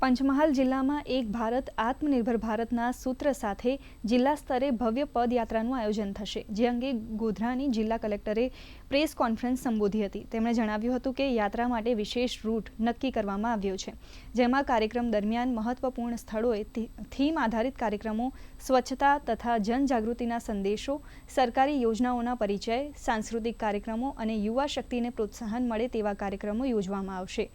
પંચમહાલ જિલ્લામાં એક ભારત આત્મનિર્ભર ભારતના સૂત્ર સાથે જિલ્લા સ્તરે ભવ્ય પદયાત્રાનું આયોજન થશે, જે અંગે ગોધરાની જિલ્લા કલેક્ટરે પ્રેસ કોન્ફરન્સ સંબોધી હતી. તેમણે જણાવ્યું હતું કે યાત્રા માટે વિશેષ રૂટ નક્કી કરવામાં આવ્યો છે, જેમાં કાર્યક્રમ દરમિયાન મહત્વપૂર્ણ સ્થળોએ થીમ આધારિત કાર્યક્રમો, સ્વચ્છતા તથા જનજાગૃતિના સંદેશો, સરકારી યોજનાઓના પરિચય, સાંસ્કૃતિક કાર્યક્રમો અને યુવા શક્તિને પ્રોત્સાહન મળે તેવા કાર્યક્રમો યોજવામાં આવશે.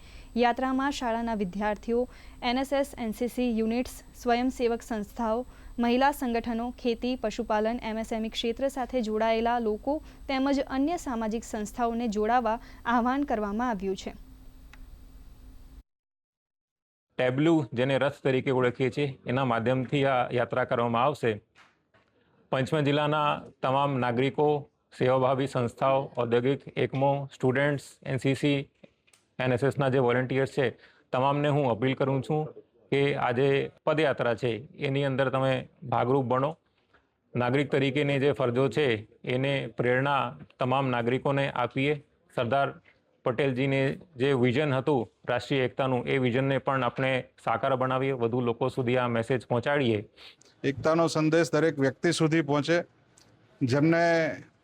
યાત્રામાં શાળાના વિદ્યાર્થીઓ, NSS, NCC યુનિટ્સ, સ્વયંસેવક સંસ્થાઓ, મહિલા સંગઠનો, ખેતી, પશુપાલન, MSME ક્ષેત્ર સાથે જોડાયેલા લોકો તેમજ અન્ય સામાજિક સંસ્થાઓને જોડાવા આહવાન કરવામાં આવ્યું છે. ટેબ્લુ, જેને રથ તરીકે ઓળખીએ છીએ, એના માધ્યમથી આ યાત્રા કરવામાં આવશે. પંચમહાલ જિલ્લાના તમામ નાગરિકો, સેવાભાવી સંસ્થાઓ, ઔદ્યોગિક એકમો, સ્ટુડન્ટ્સ, NCC, NSSના જે વોલેન્ટિયર્સ છે, તમામને હું અપીલ કરું છું કે આજે પદયાત્રા છે એની અંદર તમે ભાગરૂપ બનો. નાગરિક તરીકેની જે ફરજો છે એને પ્રેરણા તમામ નાગરિકોને આપીએ. સરદાર પટેલજીને જે વિઝન હતું રાષ્ટ્રીય એકતાનું, એ વિઝનને પણ આપણે સાકાર બનાવીએ, વધુ લોકો સુધી આ મેસેજ પહોંચાડીએ. એકતાનો સંદેશ દરેક વ્યક્તિ સુધી પહોંચે, જેમને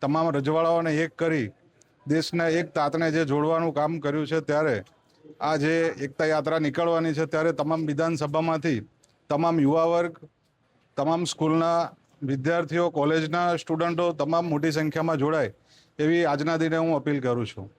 તમામ રજવાડાઓને એક કરી દેશના એક તાતને જે જોડવાનું કામ કર્યું છે. ત્યારે આ જે એકતા યાત્રા નીકળવાની છે, ત્યારે તમામ વિધાનસભામાંથી તમામ યુવા વર્ગ, તમામ સ્કૂલના વિદ્યાર્થીઓ, કોલેજના સ્ટુડન્ટો તમામ મોટી સંખ્યામાં જોડાય એવી આજના દિને હું અપીલ કરું છું.